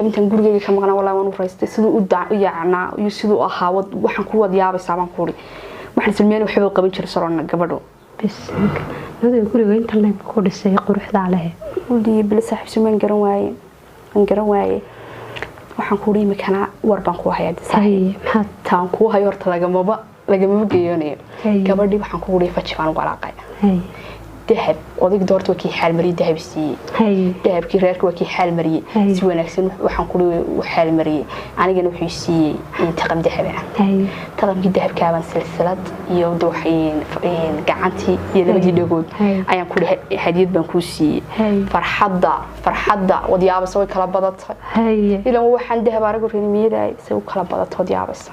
intaan gurigeyga ka maqnaa walaa waan u raystay sidoo u yaacnaa iyo sidoo ahaa waxaan ku wad yaabaysaa baan ku uri waxaan ismeen waxba qaban jiray sarona gabadho bas nada guriga inta la ku dhisay quruxda leh ولي بلا صاحب سمان قرواي انقرواي waxaan ku dhimi kana war baan ku hayaa sahay maxaa taan ku hayo horta lagama geeyanayo gabadhii waxaan ku dhigay fajibaan walaaqay dahab odig doorto kii xal mariyay dahab siiyay dahabkii reerka waa kii xal mariyay si wanaagsan waxaan ku dhigay xal mariyay anigana wuxuu siiyay inta qab dahab taqabkii dahabka baan silsilad iyo dooxeen gacantii iyo labadii dhagood ayaan ku dhigay hadiyad baan ku siiyay farxadda wadiyaaba soo kala badatay ilaa waxaan dahab aragu reemiyay soo kala badatay wadiyaabasa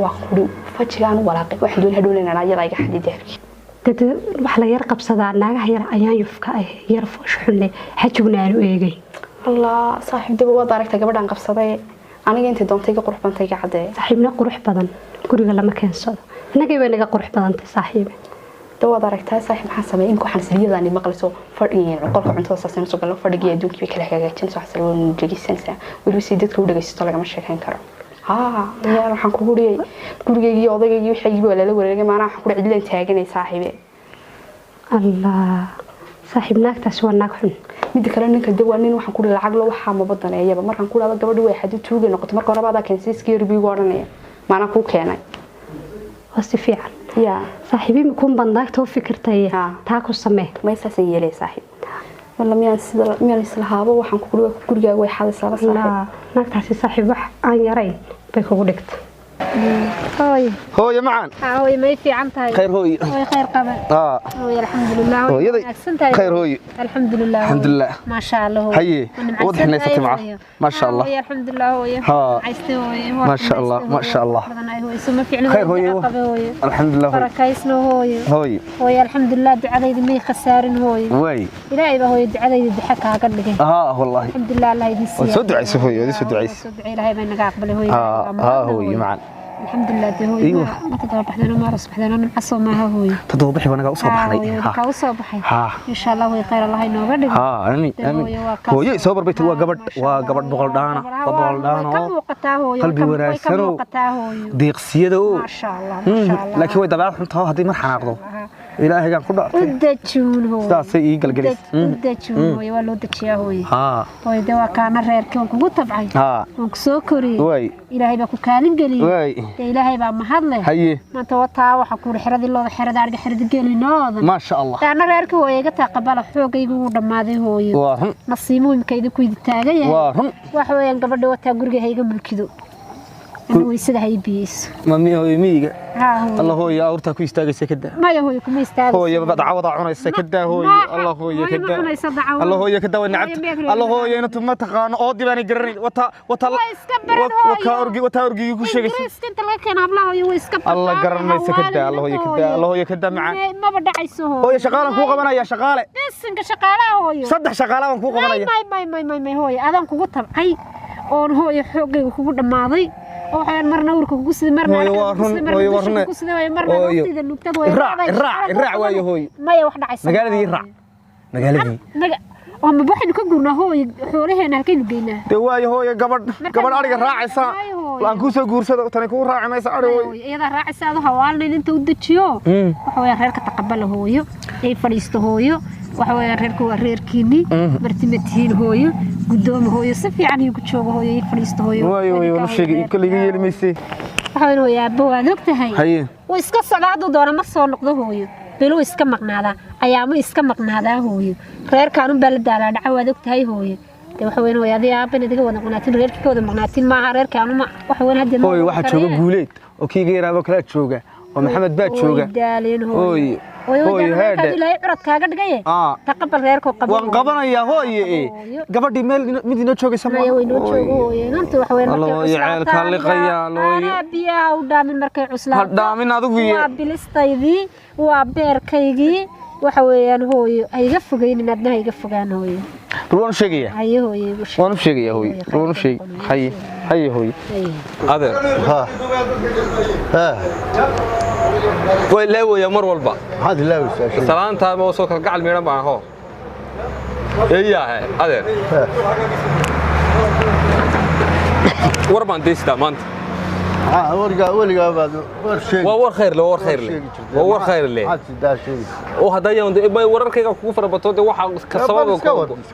waa ku fajigaan walaaqay waxaan doonay hadhoonayna ayada iga xadii dahabkii dad wax la yar qabsadaa naagaha yar ayaan yufka ah yar fashxule xajugnaanu eegay allah saaxiibada waa daaragta gabadhan qabsaday aniga inta doontay ka qurux bantay gacade saaxiibna qurux badan guriga lama keensado anaga way naga qurux badantay saaxiib dawad aragtaa saaxiib maxaa sameeyay in ku xansiiyadani maqlayso fadhiyeen qolka cuntada saasana soo gal fadhiga adduunka kala hagaajin soo xasiloo dhageysanaysa wali si dadka u dhageysto laga ma sheekan karo يا waxaan ku guriyay gurigeyga odagayga wixii wala la wareegay maana waxaan ku cidleen taaganay saaxiibe allah saaxiib naagtaas waa naag xun mid kale ninka dawaanin waxaan ku lacag loo waxa ma badanayaba markaan ku laaba gabadhu way xadid tuugay noqoto marka hore baad keensiiskii rubiga oranaya maana ku keenay wasi fiican ya saaxiibi ma kun bandaagto fikirtay taa ku samee ma isaas yeelay saaxiib wala miyaan islahaabo waxaan ku guriga way xadaysaa saaxiib naagtaas saaxiib wax aan yaray bay kugu dhigtay هوي معان هوي ما في عنتها خير هوي خير قبل هوي الحمد لله خير هوي الحمد لله الحمد لله ما شاء الله هوي هي واضح اني ست معه ما شاء الله هوي الحمد لله هوي عايزته هوي ما شاء الله ما شاء الله هوي سما فعلا خير هوي الحمد لله بركايسنا هوي هوي الحمد لله دعاديد ما خسارن هوي وي الهي هوي دعاديد ضحكها كدغي والله الحمد لله الله يديسي سو دعيس هوي سو دعيس الهي ما نقا قبل هوي هوي معان الحمد لله هوي ايوه ما تضبحنا ما رصبحنا من عصو ما هوي تضبحي وانا usoo baxnay ha ka usoo baxay in sha Allah way khayr Allah inooga dhigo amiin hooyo soo barbay waa gabadh boqol dhaana qalbi wanaagsan deeqsiyada ma sha Allah laakiin way dabaal xuntaa hadii mar xanaaqdo ilaahay gaan ku dhaartay udajuun hooyo saasay ii galgalis udajuun hooyo waa loo dajiyaa hooyo hooyo waa kaana reerkii kugu tabcay oo ku soo koriyay ilaahay baa ku kaalin galiyay ilaahay baa mahad leh maanta wataa waxa ku xiradii loo xirada arga xirada gelinooda ma sha Allah taana reerkii hooyo iga taqabala xoogaygu u dhamaaday hooyo nasiimo imkayda ku taagay wax weeyaan gabadha wataa guriga hayga mulkido ويسده هاي بيس مامي هو ميغا الله هو يا اورتا ku istaagaysa kada ما هو كما istaagay هو bad cawada cunaysa kada هو الله هو kada الله هو kada ونعبت الله هو inta ma taqaan oo dibaan garan wata wata orgi ku sheegaysa inta la keen hablaha iyo iska الله garanaysa kada الله هو kada macaan ma badacayso هو shaqaalan ku qabanaya shaqaale bisinka shaqaalaha hooyo saddex shaqaalaan ku qabanaya may hooyo adan kugu tabcay oo hooyo xoogayga kugu dhamaaday oo waxaan marna urka kugu sidii marna ku sidii marna waqtiga lugtad way raac waayo hooyo maya wax dhacaysa magaaladii magaaladii oo ma waxaan ka gurnaa hooyo xoolaheena halkeen geynaa de waayo hooyo gabadh ariga raacaysa laan ku soo guursado tan ku raacimaysa ari hooyo iyada raacaysa hawaalna inta u dajiyo waxa way reerka taqabala hooyo ay fadhiisto hooyo waxa way reerku waa reerkiini martimatihiin hooyo guddoom hooyo si fiican iyo ku joogo hooyo ay fadhiisto hooyo waayo wala sheegay kaliga yeelmaysay waxa way aabbo waad ogtahay way iska socdaadu doona ma soo noqdo hooyo bilo iska maqnaada ayaamo iska maqnaada hooyo reerkaan u baladaala dhaca waad ogtahay hooyo waxa weyn way adiga aabban idiga wada qanaatin reerkooda maqnaatin maaha reerkaan ma waxa weyn hadda hooyo waxa jooga guuleed oo kiiga yaraabo kala jooga oo maxamed baa jooga hooyo hooyo heede ilaahay curad kaaga dhigay taqabal reerko qabo waan qabanaya hooyo gabadhii meel mid inoo joogaysa ma inoo joogo hooyo inta wax weyn markay ceel ka liqaya hooyo biya u dhaamin markay cuslaa dhaamin adigu waa bilistaydii waa beerkaygii waxa weeyaan hooyo ayga fogeynin adna ayga fogaan hooyo ruwan sheegaya hayo hooyo waan sheegaya hooyo ruwan sheeg haye hooyo adeer way leeyahay mar walba hadi leeyahay salaanta ma soo kala gacal meeran baan ho eeyahay adeer وربان ديستا مانت ولقى بعد ورشيء وور خير له وور خير له وور خير له عاد داشين وهذا يوم wararkayga ku farabato waxa ka sabab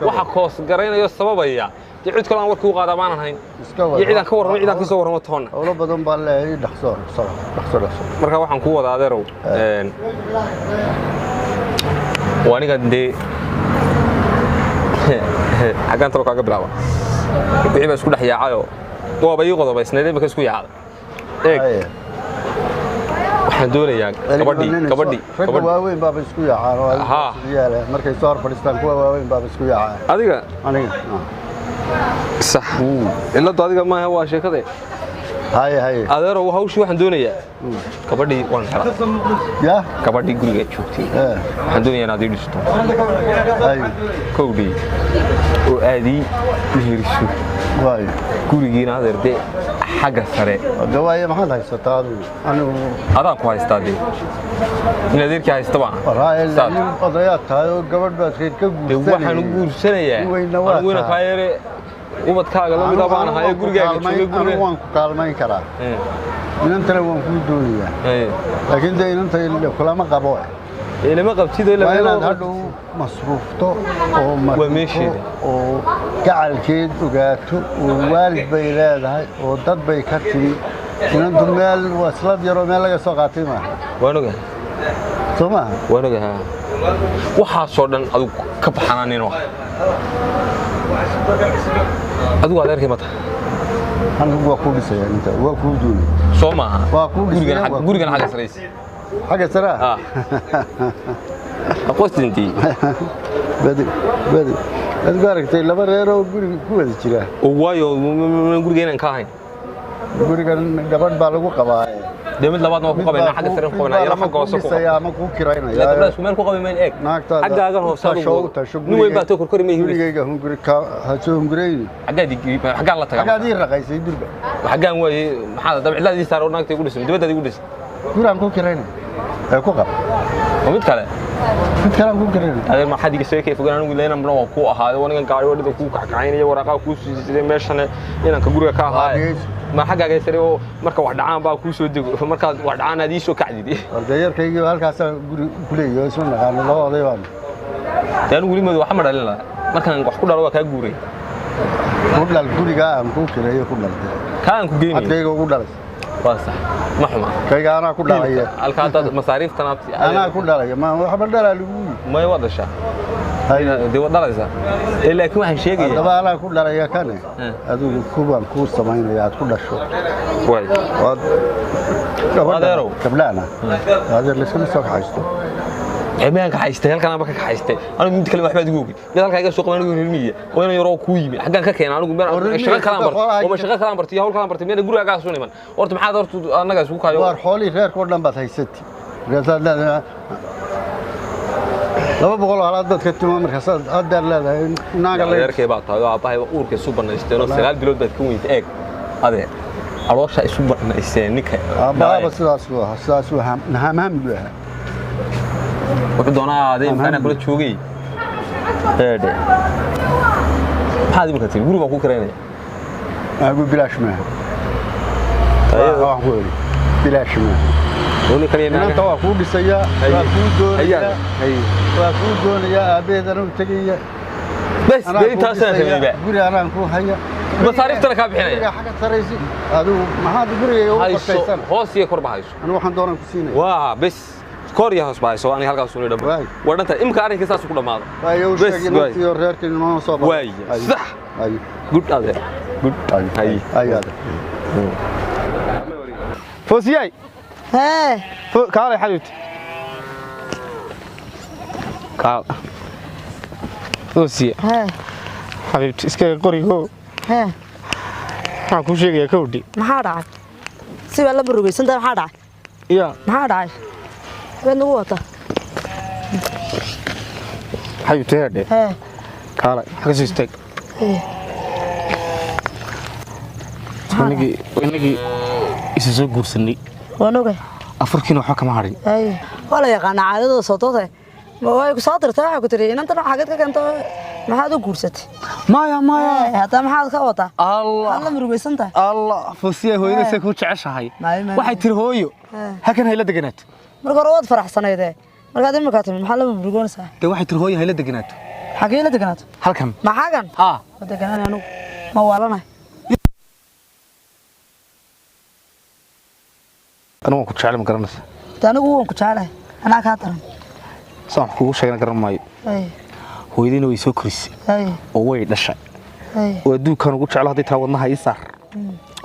waxa koos gareynayo sababaya cid kale aan warku qaada maanan hayn ciidan ka warramo ciidan ka soo warramo toona awla badan baa leeyahay dhaxso marka waxaan ku wada adeerow waaniga de agan taro kaaga bilaabo wixii ba isku dhex yaacayo waa bay qodobaysneed marka isku yaacada waxaan doonayaa gabadhi waaweyn baa isku yaacaan markay soo fadhiistaan kuwa waaweyn baa isku yaacaan adiga صح إلا ضادي ما هو شيء كذا هاي هذا هو هوش واحد دنيا كبدي وان حلا يا كبدي قرية شوفتي الدنيا نادي لستو هاي كودي وأدي مهرشوا واي قرية نادر ده حاجة سريع دواء ما هذا يستطيع أنا هذا كويس تادي نادر كويس طبعا هاي القضايا هاي قبل بس كده واحد نقول سنة يا وين خير وبتكاغ لو طبعا هاي غريغا انا وان كالمين كرا انت وان كو دونيا لكن ده انت كلام قبو إيه ما قبتيد إلا ما هذا مصروفته أو ومشي أو جعل كيد وجاته ووالد بيلاد هاي وضد بيكتري إن دمال وصلت يروم يلا ساقاتي ما وينو ثم وينو وحصلنا أدو كبحنانين واحد أدو هذا ركيمة أنا هو كودي سيا أنت هو كودوني سوما هو كودي غوريغان حاجة سريس حاجة سرا أقوس أنتي بدي أتبارك تي لبر ريرو كودي كذا وايو غوريغان كاين غوريغان دبان بالغو قبائل دمت لبعض ما كوكا بين حاجة سرنا كوكا يلا حاجة وسكوا سيا ما كوكي راينا لا تبلا سومن كوكا بين إيك حاجة أجر هو صار نوي باتو كركوري ميهولي غوريغا هم غوريكا هاتو غوري حاجة دي حاجة الله تجمع حاجة دي رقيس يدور حاجة هو هذا دبع لا دي صار وناك تقول اسم دبته تقول اسم غوران كوكي راينا كوكا وميت كله كلام كوكي راينا هذا ما حد يسوي كيف قالوا نقول لنا مرة كوكا هذا وانا كان قاعد يودي كوكا كعين يورا كوكا زي ماشنا هنا كغوري كهاي ما حاجة جاي سريو مركب واحد عام بقى كوسو دقو مركب واحد عام هذه شو كعدي الجير كي هالكاسة كلي يسون قال الله ضيوان كانوا يقولون ما محمد علينا ما كان كل روا كجوري كل الجوري كان كوكي رايو كان كوجيني أتلاقيه كل بس ما حما كي أنا كل رايو الكاتة مصاريف تنابتي أنا كل رايو ما محمد دلالي ما يوضح شيء هاي دي وضع لسه إلا كم واحد شيء جي طبعا أنا كل رايو كان هذا كوبان كوس سماين رياض كل شو واي هذا رو كبلانا هذا اللي سمسه حاجته عميان كحيسته هل كان بك كحيسته أنا من تكلم أحمد جوجي مثلا كايجا سوق من المية وين يروح كويمي حاجة كأن أنا أقول شغال كلام برت وما شغال كلام برتي هول كلام برتي مين يقول أجا سوني من ورت محاضر أرت أنا جالس وكايو وار حولي غير كل لمبة هاي ستي لا لما بقول على هذا كتير مركز هذا لا ناقل غير كيبات هذا أبغى أقول كسوبر نستنو سلال بلود بتكون يتأك هذا أروح شيء سوبر نستنيك أبغى بس ساسو هم بيها وكدونا هذا إمكانه كله شوقي هذا هذا بكتير غرو بقول كريني أقول بلاش ما أيوة أقول بلاش ما هوني كرينا أنا توا أقول بسيا وأقول دون يا أبي ذا نتجي بس بين تاسع تبي قولي أنا أقول هيا مصاريف ترى كابحنا حاجة تريسي هذا ما هذا قولي هاي هوس يكور بهايش أنا واحد دوران كسينة واه بس كوريا هوس بهايش أنا هالك سوني دبر وأنت إمكانك كيساس كل ما هذا بس يوريك إنه صعب واي صح good هذا good هاي هذا فوزياي ها كاري حبيبتي كار فوزيا ها حبيبتي اسكي قريغو ها waxaan ku sheegaya kowdhi maxaa dhacay si wala burugaysan taa maxaa dhacay iya maxaa dhacay ween ugu wata xabibtay hadhe kaala xaga soo istaag inagii isa soo guursanay wanoga afarkiina waxba kama hadhin wala yaqaan caadadooda soo toosay ma way ku soo dirtaa waxa ku tiri inanta xagad ka keento maxaad u guursatay maya hada maxaad ka wata Allah alla murugaysantaa Allah Foosiya hooyadaysa ku jeceshahay waxay tiri hooyo halkan hayla deganaato marka hore waad faraxsanaydee markaad imika timi maxaa la murugoonaysaa de waxay tiri hooyo hayla deganaato xagee la deganaato halkan maxaagan ma deganaan anigu ma waalanahay anigu ku jecel ma garanaysa anigu waan ku jecelahay anaa kaa daran saan kugu sheegna garan maayo hooyadina way soo korisay oo way dhashay oo adduunkan ugu jecel haday taa wadnaha ii saar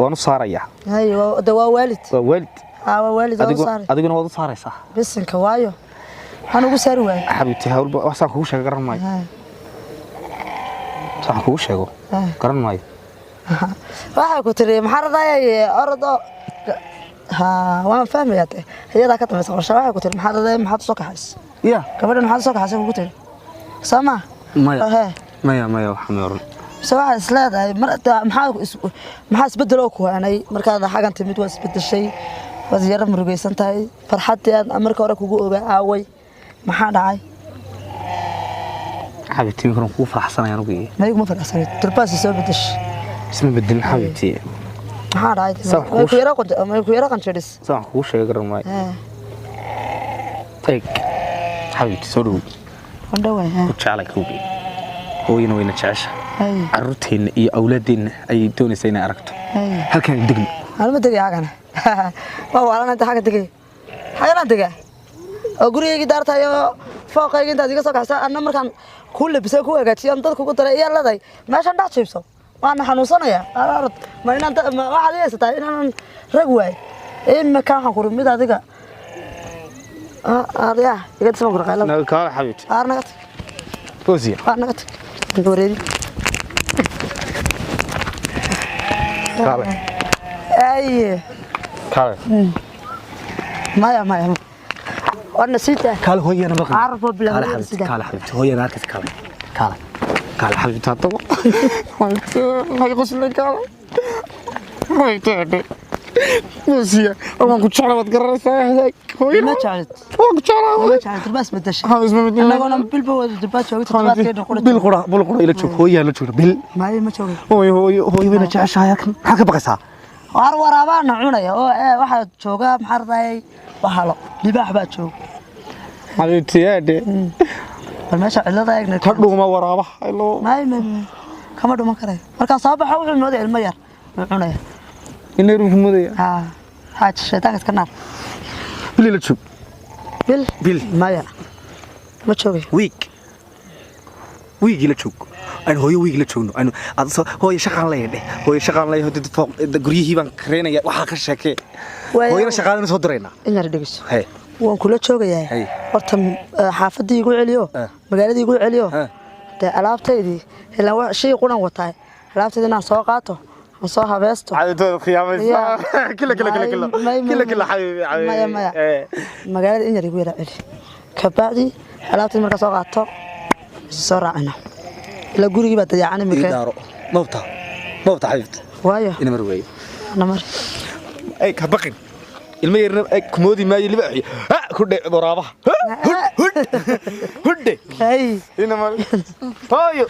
waan u saarayaa waa waalid waa waalid adiguna waad u saaraysaa bisinka waayo waxaan ugu saari waayay xabiibti hawlba waxaan kugu sheego garan maayo saan kugu sheego garan maayo waxaa ku tiri maxaa radayay ordo waan fahmayaa hayada ka dambaysa qorshe waxaa ku tiri maxaa radayay maxaad soo kaxaysay gabadhan maxaad soo kaxaysay kugu tiri sama maya waxaan oran سواء إسلام محاس بدلوا كواني مركز حاجة تميت واسبدشي وزيارة مرجيسان تاي فرحتي أنا أمريكا وراك وجوه عاوي ما حد عاي حبيبتي ممكن نكون فرحسنا يا ربي ما يكون فرحسنا ترباس يسوي بدش اسمه بدل حبيبتي ما حد عاي ما يكون يراقن شريس صح خوش يقرر معي تيك حبيبتي سولو وندوي كنت عليك روبي hooyana wayna jecesha carruurteena iyo awlaadeenna ay doonaysaa inay aragto halkan degno halma degay agana waa waalana inta xaga degay xagana degay oo gurigeyga daartayo fooqayga inta adiga soo kaxsa anna markaan ku labisay ku hagaajiyo dadku ku daray iyo laday meeshan dhac jiibso waan xanuunsanaya arad ma inaan waxa leeyahay inaan rag waay ma ka waxaan ku rumid adiga arya iga soo gurqayla ka xabiibti arnagat Foosiya arnagat دوري كاله اي كاله ما وانا سيده كاله هو انا بقى عارف بلا كاله حبيبتي هو انا اركز كاله حبيبتي طب ما يغسل لك كاله ما يتعدي Foosiya waan ku jeclaa wad garanaysaa hadaag hooyo ma jeclid waan ku jeclaa ma jeclid bas ma dashay anagoo bilba wada dibaa joogto tabaadkeena qura bil qura ila joog hooyo la joog bil ma ma joog hooyo wayna jeceshahay kan maxaa ka baqaysaa waraabana cunaya oo waxa jooga maxaa raday bahalo libaax baa joog xabiibti yaade meesha cilada eegna ka dhuma waraabaha ilo ma kama dhuman karay marka soo baxo wuxuu mooday ilmo yar cunaya inay ruux mudaya حاج شيطان كنار بلي لا تشوف بل مايا ما تشوفي ويك لا تشوف انا هوي ويك لا تشوفنو انا هوي شقان ليه هوي شقان ليه هدي فوق غريهي بان كرينيا waxa ka sheekay hooyana shaqaadana soo dirayna in yar dhigis waan kula joogayaa horta xaafadii igu celiyo magaaladii igu celiyo alaabtaydii ilaa shay quran wataay alaabtaydina soo qaato soo habeesto عادة خيامة كلا حبيبي مايا magaalada in yar igu yara celi kabacdi alaabtii marka soo qaato soo raacina ila gurigii baa dayacana markaa daaro noobta xaybta waayo ina mar weey namar ay ka baqin ilma yarna ay kumoodi maayo libaaxi ku dheey doraabaha hudde hay ina mar hooyo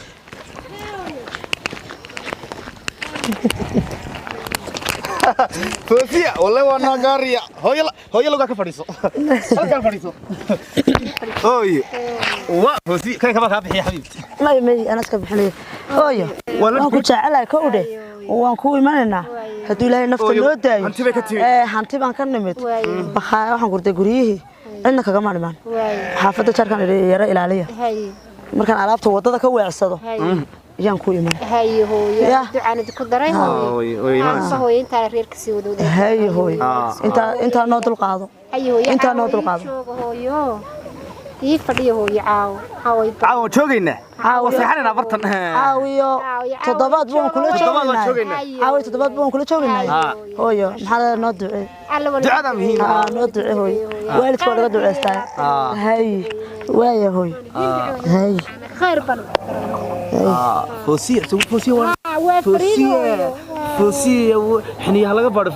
Foosiya والله وانا قارية هوي لو كفريسو هل كفريسو هوي فوسي كان كمان كابحي يا حبيبتي ما أنا أسكب حلي هوي والله كنت على كودة وانكو إيماننا هدو لها نفط النودة هنتي بكتير هنتي بان كان نمت بخايا وحن قرد قريه إنك كمان مان حافظة شاركان يرى إلى عليا مركان عرفته وضده كوي عصده يان كوي من هاي هوي دعانة كدرين هوي هوي انت ريرك سيودود هاي هوي انت نوت القاضي هاي هوي انت نوت القاضي هوي يفدي هوي عاو joogayna waxaanna bartan caawiyo toddobaad baan kula joognaa caawiyo toddobaad baan kula joognaa hooyo maxaa noo ducay ducada muhiim ah noo ducay hooyo waalidka laga duceystaa hay waaya hooyo hay خير بنا فوسية فوسية حنيها laga baadho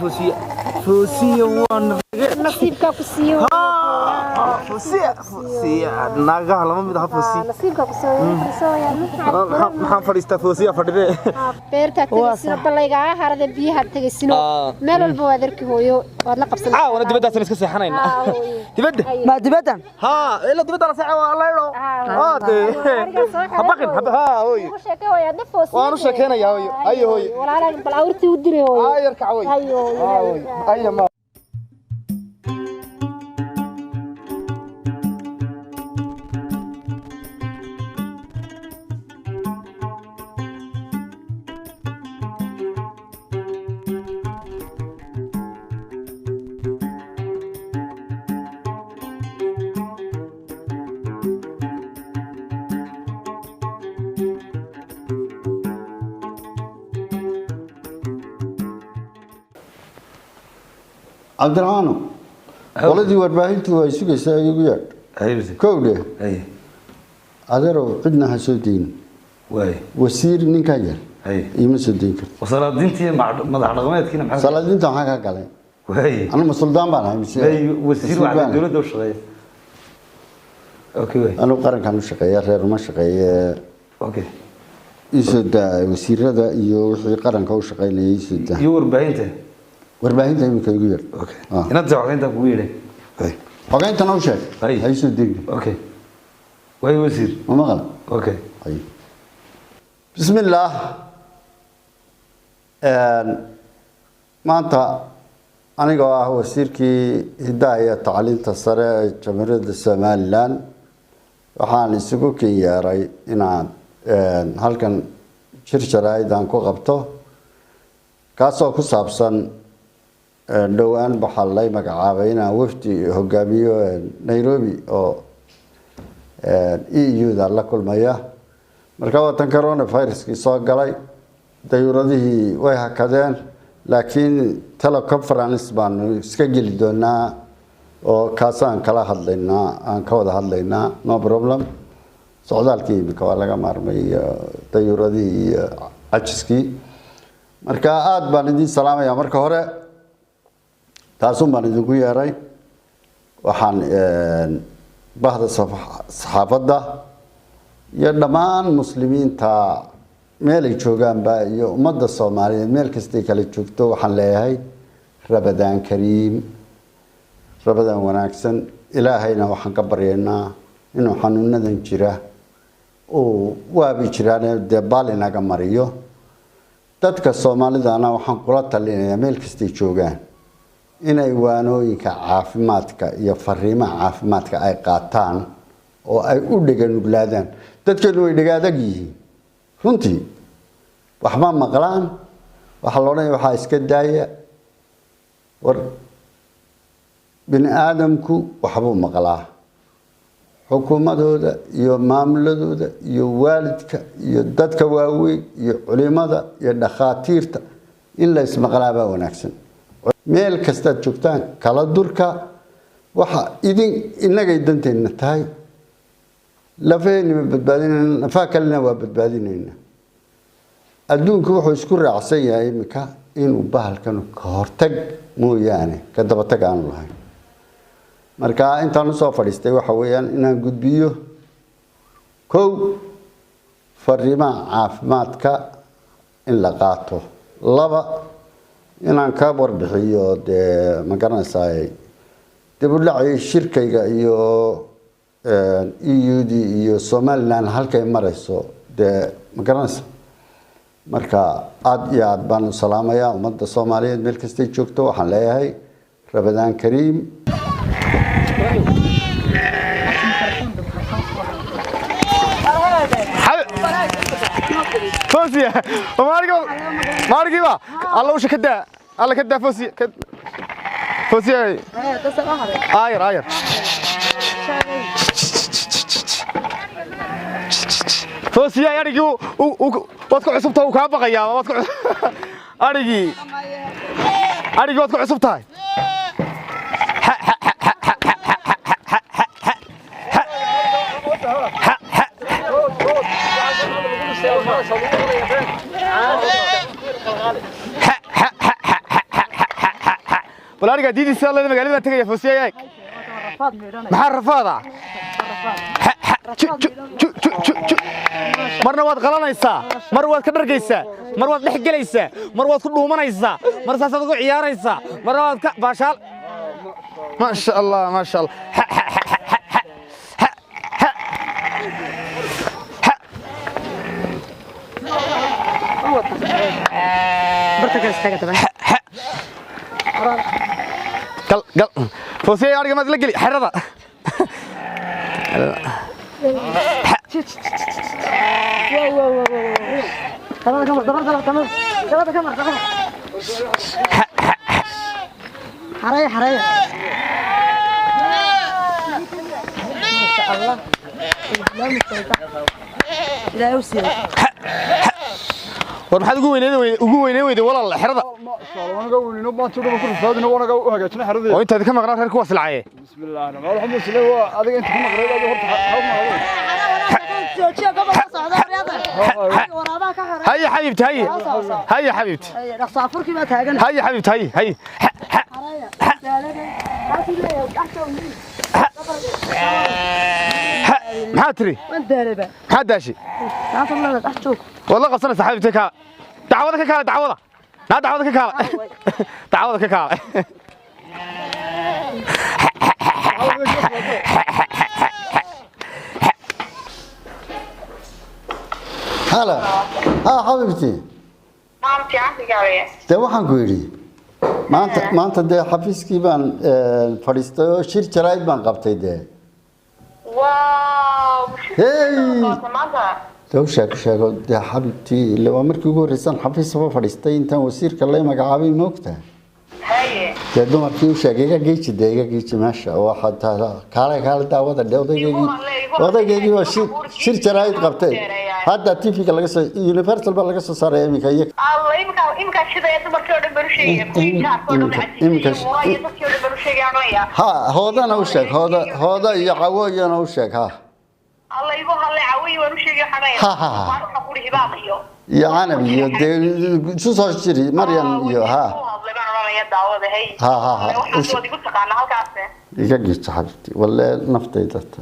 فوسية وانا نصيبك كسيو فوسية ناقة لما بدها فوسية نصيبك كسيو maxaan fadhiistaa foosiya fadhide beerta tagisino balayga harada biyaha tagisino meel walba waad arki hooyo waad la qabsan wana dibaddaas iska seexanayna dibadda ما دبدا ها ila dibadda la seexay waa leedo de habaqin ha hooyo waanu sheekeenayaa hooyo ayo hooyo walaalay bal awrtii u diray hooyo ayarka hooyo ayo ma عبد الرحمن ولدي warbaahintu way sugaysaa igu yaad kowde adeero cidna ha soo deyn wasiir ninka yar ima soo deyn karto wasalaadintii madax dhaqameedkiina maxaa salaadinta waxa ka galay ana masuldaan baan ahay wasiir waxa dawladda u shaqeeya okay anu qarankan u shaqeeya reer ma shaqeeya okay isooda wasiirada iyo wixii qaranka u shaqeynayay isooda iyo warbaahinta imika igu yar okay inaad warbaahinta kugu yeedhay warbaahinta noo sheeg ay soo deyn okay way wasiir ma qala okay bismillah maanta aniga ah wasiirkii hidaha iyo tacliinta sare ee jamhuuriyadda Somaliland waxaan isugu keenyaaray inaan halkan shirsharaaydan ku qabto kaasoo ku saabsan dhowaan waxaa lay magacaabay inaan wafdi hogaamiyo Nairobi oo EU-da la kulmaya marka wadan coronavirus-kii soo galay dayuuradihii way hakadeen laakiin teleconference baan iska geli doonaa oo kaasaan kala hadlaynaa aan ka wada hadlaynaa no problem socdaalkii imika waa laga maarmay dayuuradihii iyo cajiskii marka aad baan idin salaamayaa marka hore taasoo baan idinku yeeray waxaan bahda saxaafadda iyo dhammaan muslimiinta meel ay joogaanba iyo ummadda Soomaaliyeed meel kasta ay kala joogto waxaan leeyahay Ramadaan Kariim Ramadaan wanaagsan ilaahayna waxaan ka baryaynaa inuu xanuunadan jira oo waabi jiraan deebaal inaga mariyo dadka Soomaalidana waxaan kula talinayaa meel kasta ay joogaan inay waanooyinka caafimaadka iyo fariimaha caafimaadka ay qaataan oo ay u dhigan nuglaadaan dadkeenu way dhagaadag yihiin runtii waxba maqlaan waxa loo leeyahay waxa iska daaya war bin aadamku waxbuu maqlaa xukuumadooda iyo maamuladooda iyo waalidka iyo dadka waaweyn iyo culimada iyo dhakhaatiirta in la ismaqlaa baa wanaagsan meel kasta joogtaan kala durka waxa inaga danteena tahay lafeena badbaadinayna nafakalna waa badbaadinayna adduunku wuxuu isku raacsan yahay imika inuu bahalkan ka hortag mooyaane ka daba tag aan lahayn marka intaan soo fadhiistay waxa weeyaan inaan gudbiyo kow fariimaha caafimaadka in la qaato laba inaan ka warbixiyo ma garanaysaa dib u dhacay shirkayga iyo EU-di iyo Somaliland halkay marayso ma garanaysaa marka aad iyo aad baan u salaamayaa ummadda Soomaaliyeed meel kasta ay joogto waxaan leeyahay Ramadaan Kariim فوزية مارجوا الله وش كده الله كده فوزية فوزية آير فوزية يا رجو واتكو عصبتها وكابا يا واتكو أرجي واتكو عصبتها ولا أرجع ديدي سال الله مقالي ما تجي فوسياك محل رفاضة مرة واد غلنا يسا مرة واد كبر جيسا مرة واد لحق جيسا مرة واد كله من يسا مرة ساسة عيار يسا مرة واد باشال ما شاء الله ما شاء الله برتك استاجت بقى قل فوسيا أرجع ما تلاقي حرضة حرايا حرايا ما شاء الله لا مستمتع لا يوسف ورمحد ugu weynay walaal xirada وانا قولي ما تشوف ما كل فادنا وانا هاجتنا حردي وانت كم قرار reerku waslacay بسم الله الرحمن الرحيم waa adiga inta kuma qreyd adiga horta هيا حبيبتي هيا حبيبتي dhaqsaafurkii ma taagan هيا حبيبتي هيا محاتري وين داربه حداشي لا والله dhaxjoog والله قصنا صاحبتي كا دعوتك كا دعوتك لا دعوتك كا دعوتك كا هلا حبيبتي مامتي عندك عليه ده waxaan ku yiri maanta de xafiiskii baan fadhiistay oo shir jarayd baan qabtay de واو لو sheego de xabibtii laba markii ugu horeysan xafiis soo fadhiistay intaan wasiirka la magacaabay moogta haye de dumarkii u sheegay iga geeji meesha waxa kaale daawada odaygii waa shir jarayd qabtay hadda TV-ga laga soo Universal baa laga soo saaray iminka الله imka shidaya dumarkii oo dhan baro sheegay ha hoodana u sheeg hooda iyo cawooyana u sheeg ha الله يبغى هلا عوي ورشيق حنايا ما روح أقول هباقيه يا عالم يا ده شو صار شيء مريم يا ها ها وش ودي قلت أنا هالكاسة يجيك حبيبتي ولا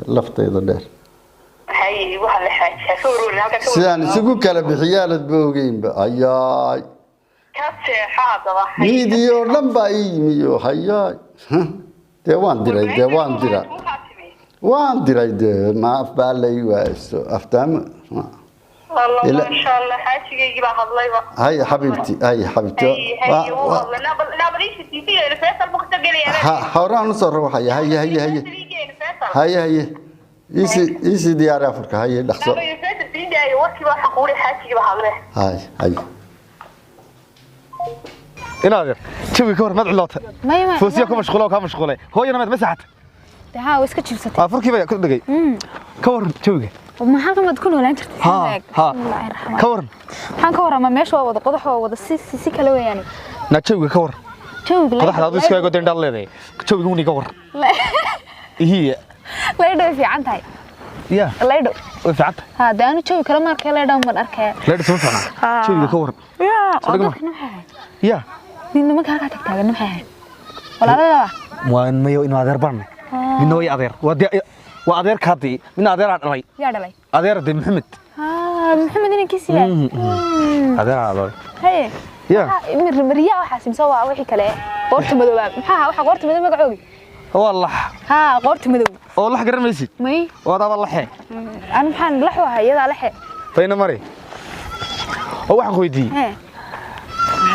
لفتي ده هاي وهلا حاجة سوري سيان سقو كلا بحيالة بوجين بأياي كاسة حاضر ميديو لمبا ميو هياي دوان ديرا وان درايد ما أفبالي واسو أفتهم والله ما شاء الله حاجة يجيب هالله هاي حبيبتي هاي والله لا بريش تيجي الفيصل مختبري حوران نصر روح هاي إيسي ديار أفريقيا هاي لحظة لا الفيصل تيجي أي وقت بقى حقولي حاجة يجيب هالله هاي إنادر شوفي كور ما دعلوت فوسيكم مشغولة وكم مشغولة هو ينام مسحت ها واسكت شلصتي أفريقيا بقى كل دقيقة كور شوفي وما حاجة ما تكون ولا أنت ها كور حان كور ما ماشي ووضع قضح ووضع سي كلوي يعني نتشوفي كور قضح هذا إسكا يقدر يدل لذي شوفي هوني كور لا هي لا يدو في عنتها يا لا يدو في عنتها هذا أنا شوفي كلام مركي لا يدو من أركي لا يدو سمعنا شوفي كور يا نين ما كان تكتاج نمحي ولا لا وين ما يو إنه أدير برني من هو يأدير وأدير كاتي من أدير علي يا دلي أدير دي محمد محمد إنك كيسي أدير علي هي يا مريا وحاسم سوا وحي كلاه قرط مدوب محاها وحا قرط مدوب مقعوقي والله ها قرط مدوب والله حق رميسي مي وهذا والله حي أنا محان لحوها يدا لحي فين مري هو حق ويدي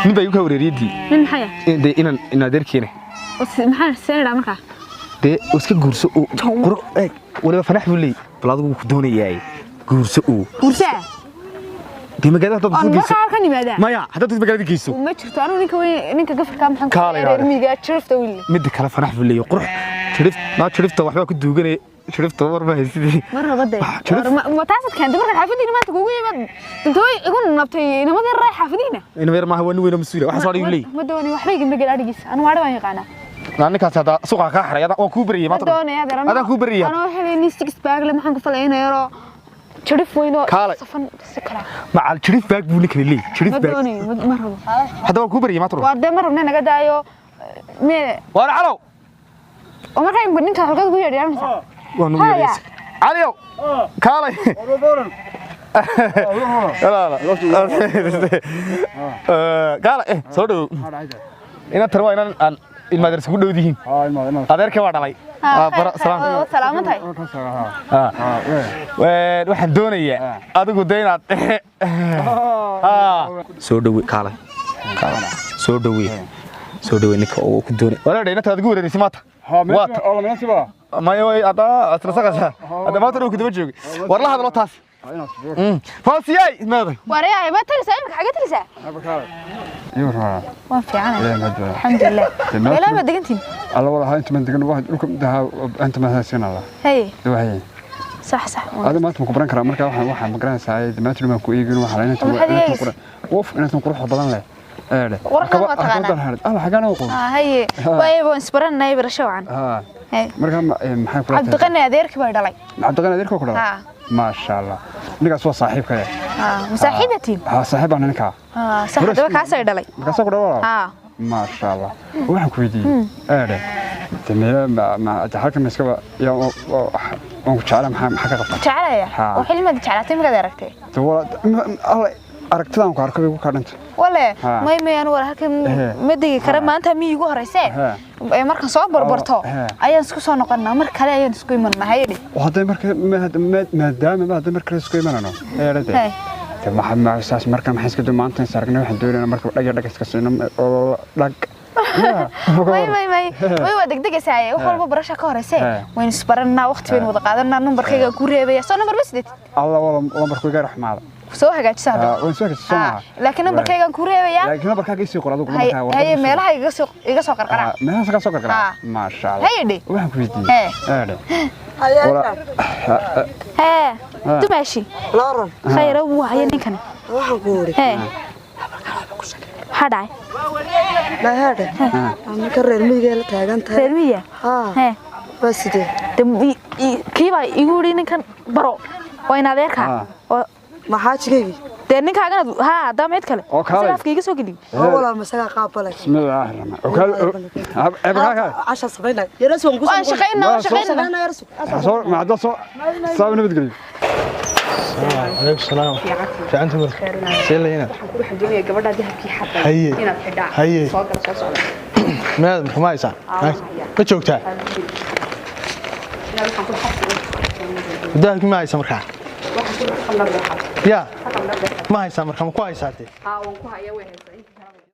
من بيوك وريدي من حياة ده إن أدير كينه محان السنة عمرها ده وسك جورسو قرق إيه ولا فنح بلي بلادو كدوني جاي جورسو دي مقالة هذا أنا ما كان ماذا ما يا هذا تبي قالة كيسو وما شفت أنا نيك قفل كام حنك كالي ميجا شرفت ويلي مد كلا فنح بلي قرق شرفت وحبا كنت دوجني شرفت مرة هسيدي مرة بدي ما تعرف كان دمر حافظيني ما تقولي ما أنتوا يقولون نبتي إنه ما ذي رايح حافظينه إنه غير ما هو إنه وين مسؤول واحد صار يقولي ما دوني وحبي جنب قال أديس أنا ما أعرف يقانا لأنك هذا سوق كحرة هذا وكوبري ما دوني هذا كوبري أنا حليني ستيكس باغ لما حنقول فلأينا يرى شريف وينو صفن سكرة مع الشريف باغ بقولك ليه شريف باغ ما دوني مرة هذا وكوبري ما تروح وارد مرة من أنا قد أيو مين وانا علو وما كان بنينك halka ugu yeedhaysa وانا yeedhaysa عليو كالي لا لا قال soo dhaw ina tarwa inaan ilmaadar isku dhowdihiin adeerkay waa dhalay salaamantay waxaan doonayaa adigu deynaad soo dhaw kaalay soo dhaw ninka oo ku doonay wala dhayna taad ugu wareerisay maanta waata oo la nasiba ma way ada asra saqasa ada maanta uu ku daba joogay war la hadlo taas فاسياي ماذا؟ وريا ما تلسى إمك حاجة تلسى؟ يورها. وافي أنا. الحمد لله. لا ما دقنتين. الله والله أنت من دقن واحد لكم ده أنت ما هسين الله. هي. ده هي. صح. هذا ما تمكن برانك رامك واحد مقرن سعيد ما تلوم كويجن واحد علينا تقول. وف أنا تقول حضرنا له. إيه. ورقة ما تغنى. الله حاجة أقول. هي. وأيه بنسبرنا نايب رشوعا. هي. مركب محيط. عبد الغني أديرك بدلعي. عبد الغني أديرك وكذا. ما شاء الله نقص هو صاحبك مصاحبتي صاحب انا نكا صاحب دابا كاسا دhalay كاسا دhalay ما شاء الله waxaan ku weydiiyay aade tamira ma halka miska ya oo jacala maxaa ka qabtaa jacalaya oo xilmada jacalaatay magaad aragtay alla aragtidaan ku arkay ku kadhanta wale may aan war halkan madigi kara maanta mi igu horeysay markaan soo barbarto ayaan isku soo noqonaa mar kale ayaan isku imanahay waday markaa maadaama markaa isku imanano eerade maxamed saas markaa maxay iska dumaanteen saragna waxaan doonaynaa markaa dhag iska siino oo dhag way waa degdegaysaa wax walba barasha ka horeysay waan isbaranaa waqti weyn wada qaadanaa numbarkayga ku reebaya soo number masdid alla wala numbarkayga raxmaada soo hagaajisa waan soo hagaajisana laakiin numbarkayga ku reebaya laakiin numbarkayga isii qor adigu markaa warqad hay meelaha iga soo qarqara meelaha iga soo qarqara ma sha Allah haydi waxaan ku weydiiyay تماشي لورن خير وهي نكن waxaan ku wari haday ma hada ama ka reer miyiga la taagan tahay reer miyiga ha waside kiiba igu wari ninkan baro waa in adeerka oo maxaa jigay de ninkaagana ha daameed kale afkayga soo geli walaal masaga qaabale bismillaah عشان صبينا يا رسول نقول شقينا يا رسول صور مع ده صار نبتقري عليكم السلام في أنت مر سيلا هنا waxaan doonayaa gabadha dahabkii xataa inaad xidhaa soo gal soo socda ما ما يسا ما joogtaa dahabkii ma haysa markaa ya ma haysa markaa ma ku haysaatee waan ku hayaa way haysaa